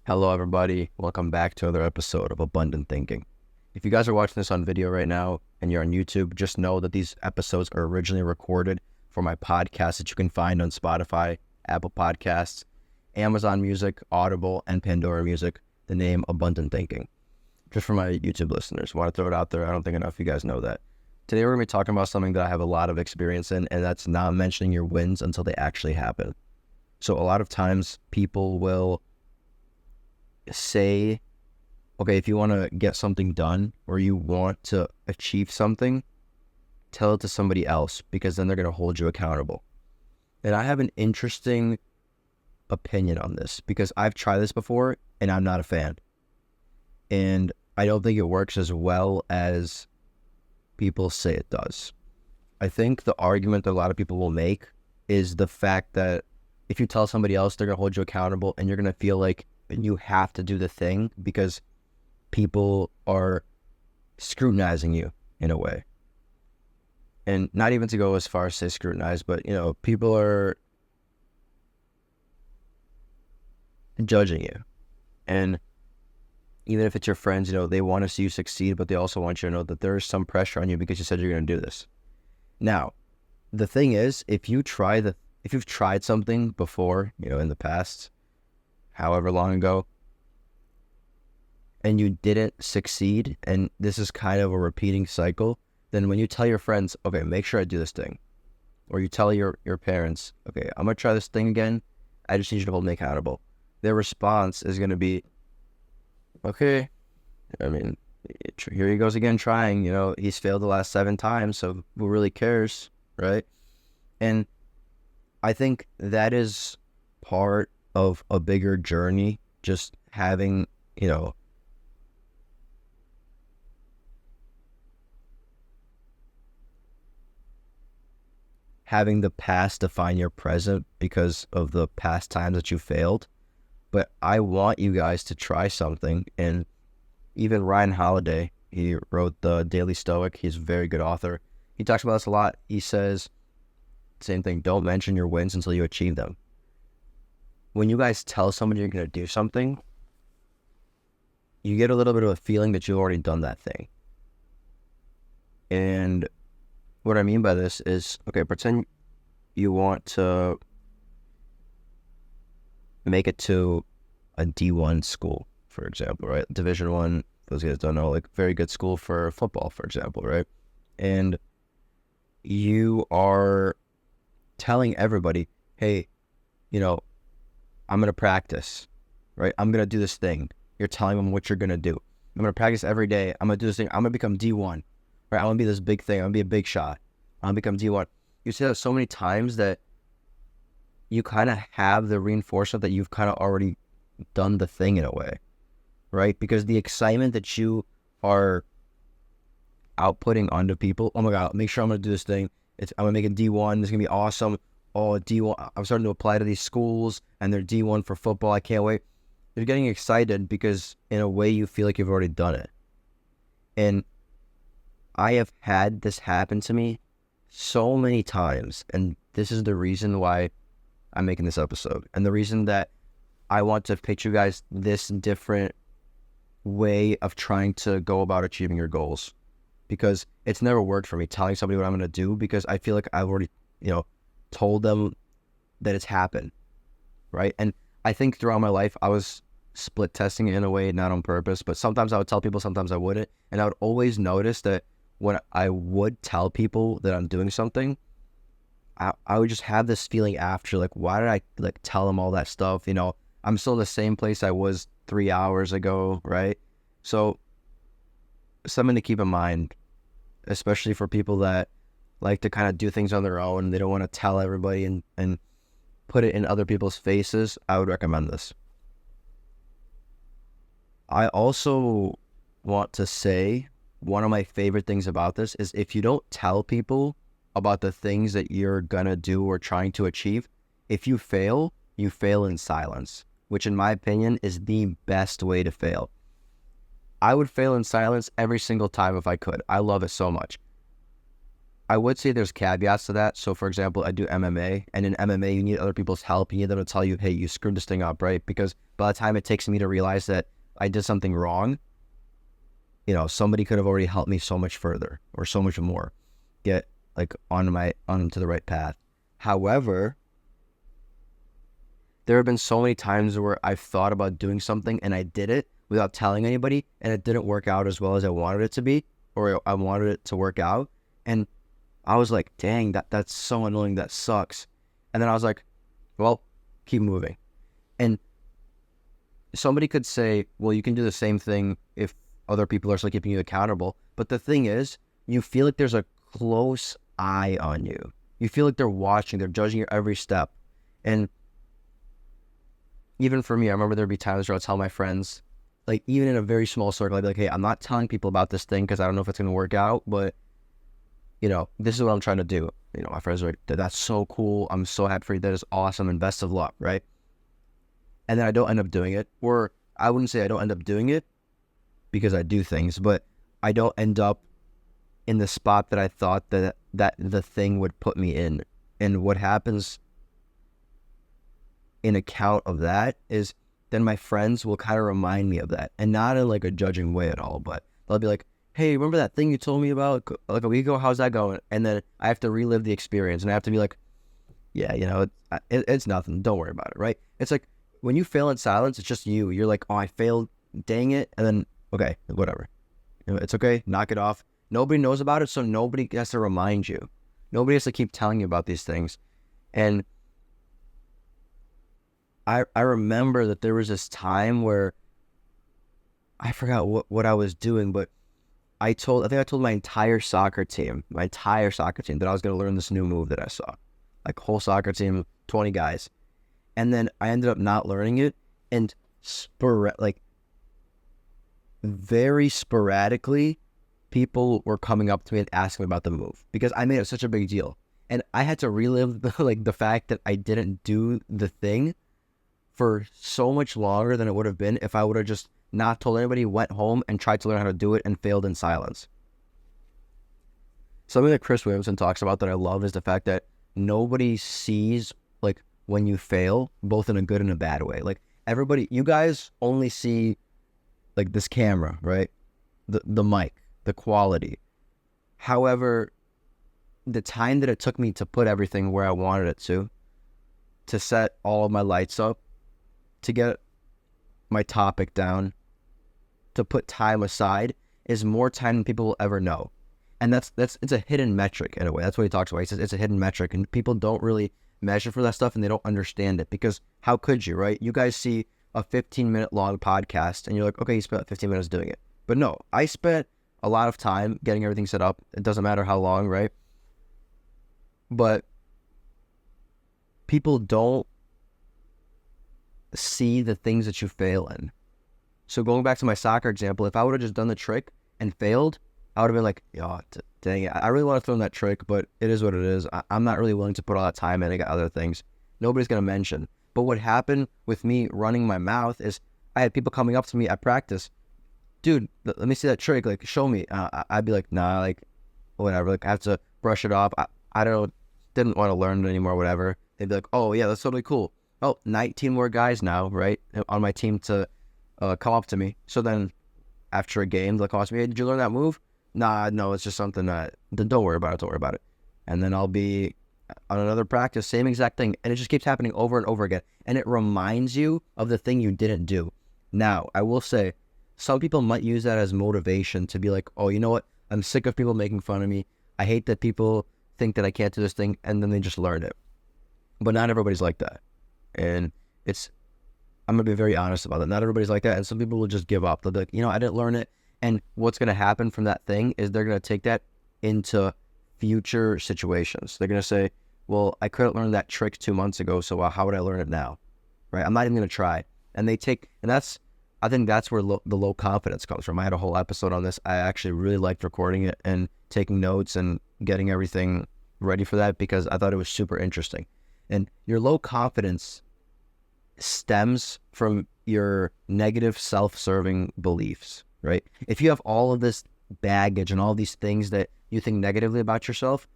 Hello, everybody. Welcome back to another episode of Abundant Thinking. If you guys are watching this on video right now and you're on YouTube, just know that these episodes are originally recorded for my podcast that you can find on Spotify, Apple Podcasts, Amazon Music, Audible, and Pandora Music, the name Abundant Thinking. Just for my YouTube listeners, want to throw it out there. I don't think enough of you guys know that. Today, we're going to be talking about something that I have a lot of experience in, and that's not mentioning your wins until they actually happen. So a lot of times people will say, okay, if you want to get something done or you want to achieve something, tell it to somebody else because then they're going to hold you accountable. And I have an interesting opinion on this because I've tried this before and I'm not a fan. And I don't think it works as well as people say it does. I think the argument that a lot of people will make is the fact that if you tell somebody else, they're going to hold you accountable and you're going to feel like you have to do the thing because people are scrutinizing you in a way. And not even to go as far as say scrutinize, but, people are judging you. And even if it's your friends, they want to see you succeed, but they also want you to know that there is some pressure on you because you said you're going to do this. Now, the thing is, if you've tried something before, in the past, however long ago, and you didn't succeed, and this is kind of a repeating cycle, then when you tell your friends, okay, make sure I do this thing, or you tell your parents, okay, I'm going to try this thing again, I just need you to hold me accountable. Their response is going to be, okay, here he goes again trying, he's failed the last 7 times, so who really cares, right? And I think that is part of a bigger journey, just having, having the past define your present because of the past times that you failed. But I want you guys to try something. And even Ryan Holiday, he wrote the Daily Stoic. He's a very good author. He talks about this a lot. He says, same thing, don't mention your wins until you achieve them. When you guys tell somebody you're going to do something, you get a little bit of a feeling that you've already done that thing. And what I mean by this is, okay, pretend you want to make it to a D1 school, for example, right? Division I, those guys don't know, like very good school for football, for example, right? And you are telling everybody, hey, I'm going to practice, right? I'm going to do this thing. You're telling them what you're going to do. I'm going to practice every day. I'm going to do this thing. I'm going to become D1, right? I'm going to be this big thing. I'm going to be a big shot. I'm going to become D1. You say that so many times that you kind of have the reinforcement that you've kind of already done the thing in a way, right? Because the excitement that you are outputting onto people, oh my God, make sure I'm going to do this thing. I'm going to make it D1. This is going to be awesome. Oh, D1, I'm starting to apply to these schools and they're D1 for football. I can't wait. You're getting excited because in a way you feel like you've already done it. And I have had this happen to me so many times. And this is the reason why I'm making this episode. And the reason that I want to pitch you guys this different way of trying to go about achieving your goals. Because it's never worked for me telling somebody what I'm going to do because I feel like I've already, told them that it's happened, right? And I think throughout my life, I was split testing it in a way, not on purpose, but sometimes I would tell people, sometimes I wouldn't. And I would always notice that when I would tell people that I'm doing something, I would just have this feeling after, like, why did I tell them all that stuff? I'm still in the same place I was 3 hours ago, right? So something to keep in mind, especially for people that like to kind of do things on their own. They don't want to tell everybody and put it in other people's faces. I would recommend this. I also want to say one of my favorite things about this is if you don't tell people about the things that you're going to do or trying to achieve, if you fail in silence, which in my opinion is the best way to fail. I would fail in silence every single time if I could. I love it so much. I would say there's caveats to that. So, for example, I do MMA, and in MMA, you need other people's help. You need them to tell you, hey, you screwed this thing up, right? Because by the time it takes me to realize that I did something wrong, somebody could have already helped me so much further or so much more get like onto the right path. However, there have been so many times where I've thought about doing something and I did it without telling anybody, and it didn't work out as well as I wanted it to be, or I wanted it to work out. And I was like, dang, that's so annoying. That sucks. And then I was like, well, keep moving. And somebody could say, well, you can do the same thing if other people are still keeping you accountable. But the thing is, you feel like there's a close eye on you. You feel like they're watching, they're judging your every step. And even for me, I remember there'd be times where I'd tell my friends, like even in a very small circle, I'd be like, hey, I'm not telling people about this thing because I don't know if it's going to work out, but this is what I'm trying to do. My friends are like, that's so cool. I'm so happy for you. That is awesome. And best of luck, right? And then I don't end up doing it. Or I wouldn't say I don't end up doing it because I do things, but I don't end up in the spot that I thought that the thing would put me in. And what happens in account of that is then my friends will kind of remind me of that. And not in like a judging way at all, but they'll be like, hey, remember that thing you told me about like a week ago? How's that going? And then I have to relive the experience, and I have to be like, yeah, it's nothing. Don't worry about it, right? It's like when you fail in silence, it's just you. You're like, oh, I failed. Dang it. And then, okay, whatever. It's okay. Knock it off. Nobody knows about it, so nobody has to remind you. Nobody has to keep telling you about these things. And I remember that there was this time where I forgot what I was doing, but I think I told my entire soccer team that I was going to learn this new move that I saw. Like whole soccer team, 20 guys. And then I ended up not learning it, and very sporadically, people were coming up to me and asking me about the move because I made it such a big deal. And I had to relive the fact that I didn't do the thing for so much longer than it would have been if I would have just not told anybody, went home and tried to learn how to do it and failed in silence. Something that Chris Williamson talks about that I love is the fact that nobody sees like when you fail, both in a good and a bad way. Like you guys only see like this camera, right? The mic, the quality. However, the time that it took me to put everything where I wanted it to set all of my lights up, to get my topic down, to put time aside, is more time than people will ever know. And it's a hidden metric in a way. That's what he talks about. He says it's a hidden metric, and people don't really measure for that stuff, and they don't understand it because how could you, right? You guys see a 15-minute long podcast and you're like, okay, you spent 15 minutes doing it. But no, I spent a lot of time getting everything set up. It doesn't matter how long, right? But people don't see the things that you fail in. So going back to my soccer example, if I would have just done the trick and failed, I would have been like, oh, dang it. I really want to throw in that trick, but it is what it is. I'm not really willing to put all that time in. I got other things nobody's going to mention. But what happened with me running my mouth is I had people coming up to me at practice. Dude, let me see that trick. Like, show me. I'd be like, nah, like, whatever. Like, I have to brush it off. Didn't want to learn it anymore, whatever. They'd be like, oh, yeah, that's totally cool. Oh, 19 more guys now, right, on my team to come up to me. So then after a game, they'll come up to me, hey, did you learn that move? Nah, no, it's just something that, don't worry about it. And then I'll be on another practice, same exact thing. And it just keeps happening over and over again. And it reminds you of the thing you didn't do. Now, I will say, some people might use that as motivation to be like, oh, you know what? I'm sick of people making fun of me. I hate that people think that I can't do this thing, and then they just learn it. But not everybody's like that. And I'm going to be very honest about that. Not everybody's like that. And some people will just give up. They'll be like, I didn't learn it. And what's going to happen from that thing is they're going to take that into future situations. They're going to say, well, I couldn't learn that trick 2 months ago, so how would I learn it now? Right? I'm not even going to try. And I think that's where the low confidence comes from. I had a whole episode on this. I actually really liked recording it and taking notes and getting everything ready for that because I thought it was super interesting. And your low confidence stems from your negative self-serving beliefs, right? If you have all of this baggage and all these things that you think negatively about yourself,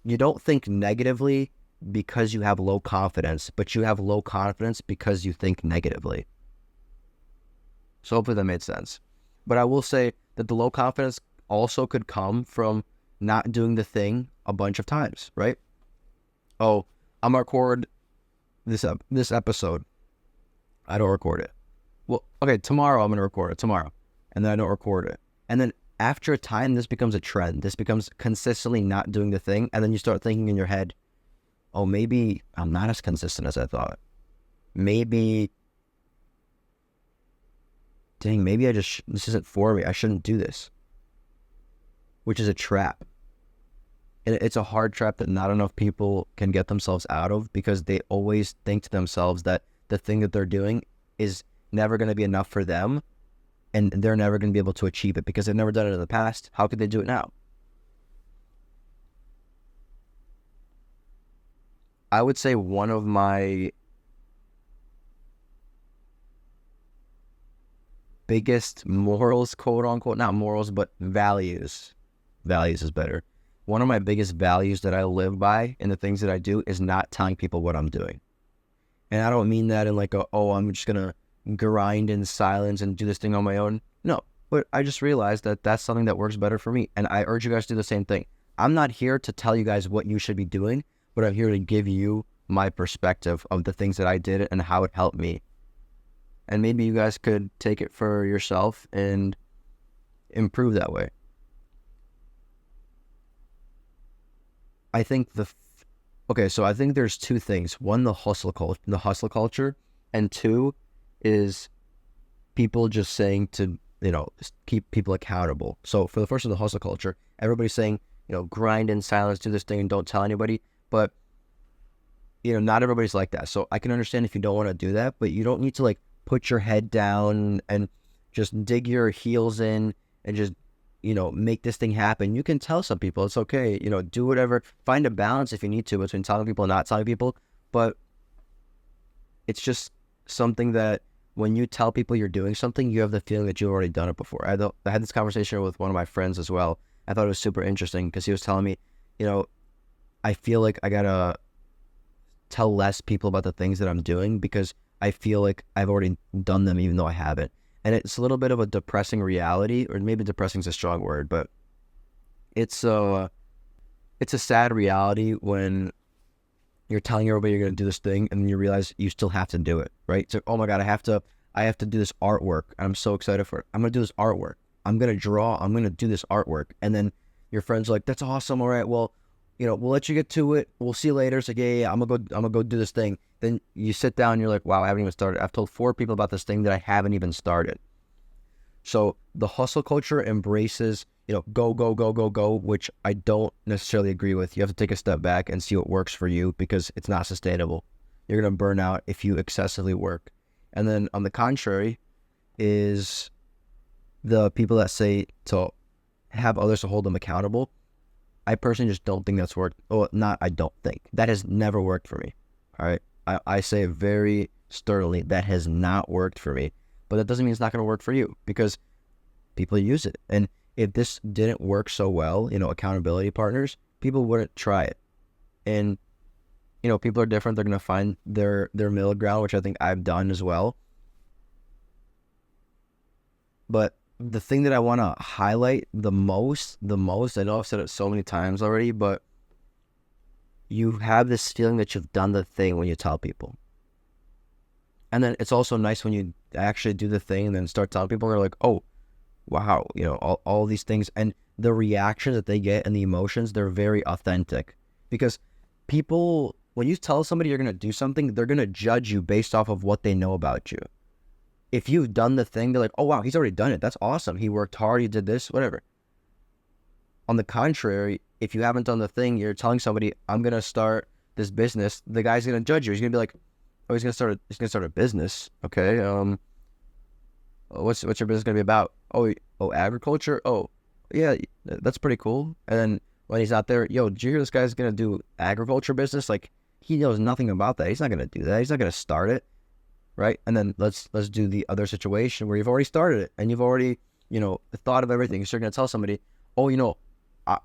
you don't think negatively because you have low confidence, but you have low confidence because you think negatively. So hopefully that made sense. But I will say that the low confidence also could come from not doing the thing a bunch of times, right? Oh, I'm gonna record this episode. I don't record it. Well, okay, tomorrow I'm gonna record it tomorrow, and then I don't record it, and then after a time, this becomes a trend. This becomes consistently not doing the thing, and then you start thinking in your head, oh, maybe I'm not as consistent as I thought. Maybe, dang, maybe this isn't for me. I shouldn't do this, which is a trap. And it's a hard trap that not enough people can get themselves out of, because they always think to themselves that the thing that they're doing is never going to be enough for them, and they're never going to be able to achieve it because they've never done it in the past. How could they do it now? I would say one of my biggest morals, quote unquote, not morals, but values. Values is better. One of my biggest values that I live by in the things that I do is not telling people what I'm doing. And I don't mean that in like I'm just going to grind in silence and do this thing on my own. No, but I just realized that that's something that works better for me. And I urge you guys to do the same thing. I'm not here to tell you guys what you should be doing, but I'm here to give you my perspective of the things that I did and how it helped me. And maybe you guys could take it for yourself and improve that way. I think so I think there's two things. One, the hustle culture, and two is people just saying to, keep people accountable. So for the first one, the hustle culture, everybody's saying, grind in silence, do this thing and don't tell anybody. But, not everybody's like that. So I can understand if you don't want to do that, but you don't need to like put your head down and just dig your heels in and just, make this thing happen. You can tell some people it's okay, do whatever, find a balance if you need to between telling people and not telling people. But it's just something that when you tell people you're doing something, you have the feeling that you've already done it before. I had this conversation with one of my friends as well. I thought it was super interesting because he was telling me, I feel like I gotta tell less people about the things that I'm doing because I feel like I've already done them even though I haven't. And it's a little bit of a depressing reality, or maybe depressing is a strong word, but it's a sad reality when you're telling everybody you're going to do this thing and then you realize you still have to do it, right? So, oh my God, I have to do this artwork. I'm so excited for it. I'm going to do this artwork. I'm going to draw. I'm going to do this artwork. And then your friend's like, that's awesome. All right, well, we'll let you get to it. We'll see you later. It's like, yeah, I'm going to go do this thing. Then you sit down and you're like, wow, I haven't even started. I've told 4 people about this thing that I haven't even started. So the hustle culture embraces, go, go, go, go, go, which I don't necessarily agree with. You have to take a step back and see what works for you because it's not sustainable. You're going to burn out if you excessively work. And then on the contrary is the people that say to have others to hold them accountable. I personally just don't think that's worked. I don't think. That has never worked for me. All right. I say it very sternly, that has not worked for me. But that doesn't mean it's not going to work for you because people use it. And if this didn't work so well, accountability partners, people wouldn't try it. And, people are different. They're going to find their middle ground, which I think I've done as well. But the thing that I want to highlight the most, I know I've said it so many times already, but you have this feeling that you've done the thing when you tell people. And then it's also nice when you actually do the thing and then start telling people, and they're like, oh, wow, all these things. And the reaction that they get and the emotions, they're very authentic. Because people, when you tell somebody you're going to do something, they're going to judge you based off of what they know about you. If you've done the thing, they're like, oh, wow, he's already done it. That's awesome. He worked hard. He did this, whatever. On the contrary, if you haven't done the thing, you're telling somebody, I'm going to start this business. The guy's going to judge you. He's going to be like, oh, he's going to start a business. Okay. What's your business going to be about? Oh, agriculture. Oh, yeah, that's pretty cool. And then when he's out there, yo, did you hear this guy's going to do agriculture business? Like, he knows nothing about that. He's not going to do that. He's not going to start it. Right. And then let's do the other situation where you've already started it and you've already, thought of everything. So you're going to tell somebody, oh,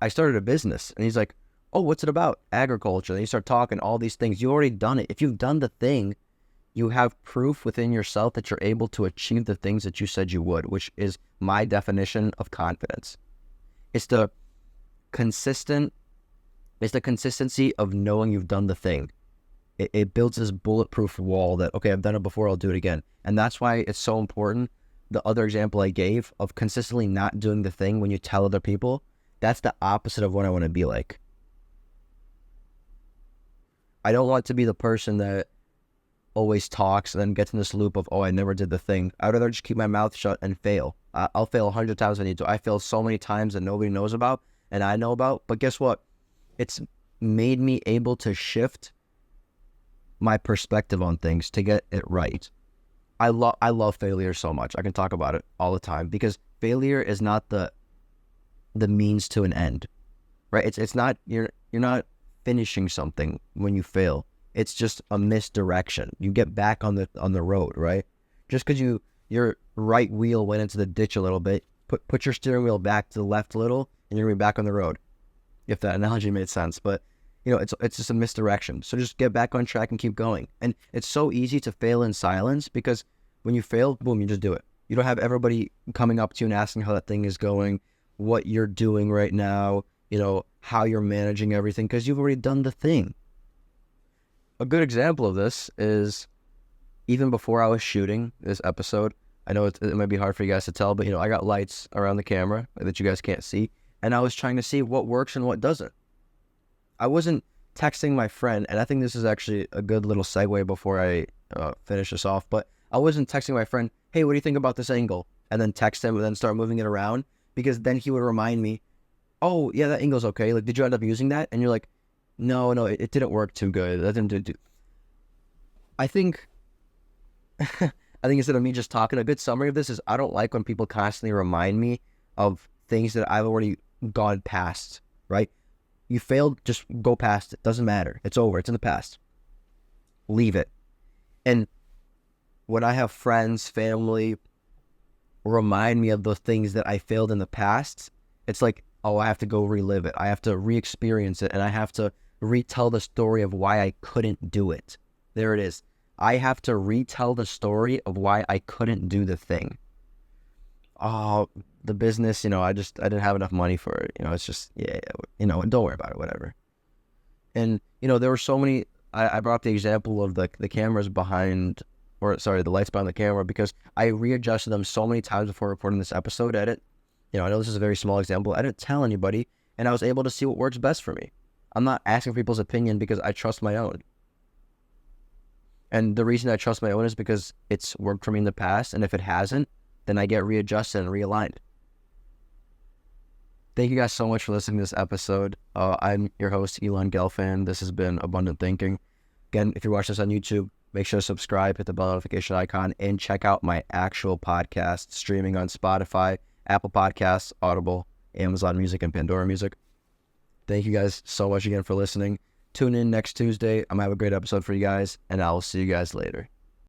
I started a business. And he's like, Oh, what's it about? Agriculture. Then you start talking all these things. You already done it. If you've done the thing, you have proof within yourself that you're able to achieve the things that you said you would, which is my definition of confidence. It's the consistency of knowing you've done the thing. It builds this bulletproof wall that, okay, I've done it before, I'll do it again. And that's why it's so important. The other example I gave of consistently not doing the thing when you tell other people, that's the opposite of what I want to be like. I don't want to be the person that always talks and then gets in this loop of, oh, I never did the thing. I'd rather just keep my mouth shut and fail. I'll fail 100 times I need to. I fail so many times that nobody knows about and I know about. But guess what? It's made me able to shift my perspective on things to get it right. I love failure so much. I can talk about it all the time because failure is not the means to an end, right? It's not, you're not finishing something when you fail. It's just a misdirection. You get back on the road, right? Just because your right wheel went into the ditch a little bit, put your steering wheel back to the left a little, and you're gonna be back on the road. If that analogy made sense, but it's just a misdirection. So just get back on track and keep going. And it's so easy to fail in silence because when you fail, boom, you just do it. You don't have everybody coming up to you and asking how that thing is going, what you're doing right now, how you're managing everything, because you've already done the thing. A good example of this is even before I was shooting this episode, I know it might be hard for you guys to tell, but I got lights around the camera that you guys can't see, and I was trying to see what works and what doesn't. I wasn't texting my friend, and I think this is actually a good little segue before I finish this off, but I wasn't texting my friend, hey, what do you think about this angle? And then text him and then start moving it around, because then he would remind me, oh, yeah, that angle's okay. Like, did you end up using that? And you're like, no, it didn't work too good. That didn't do. I think instead of me just talking, a good summary of this is I don't like when people constantly remind me of things that I've already gone past, right? You failed, just go past it. Doesn't matter. It's over. It's in the past. Leave it. And when I have friends, family remind me of the things that I failed in the past, it's like, oh, I have to go relive it. I have to re-experience it, and I have to retell the story of why I couldn't do it. There it is. I have to retell the story of why I couldn't do the thing. Oh, the business, I didn't have enough money for it. It's just, don't worry about it, whatever. And, there were so many, I brought up the example of the cameras behind, the lights behind the camera, because I readjusted them so many times before recording this episode. I know this is a very small example. I didn't tell anybody, and I was able to see what works best for me. I'm not asking people's opinion because I trust my own. And the reason I trust my own is because it's worked for me in the past, and if it hasn't, then I get readjusted and realigned. Thank you guys so much for listening to this episode. I'm your host, Elon Gelfand. This has been Abundant Thinking. Again, if you're watching this on YouTube, make sure to subscribe, hit the bell notification icon, and check out my actual podcast streaming on Spotify, Apple Podcasts, Audible, Amazon Music, and Pandora Music. Thank you guys so much again for listening. Tune in next Tuesday. I'm going to have a great episode for you guys, and I will see you guys later.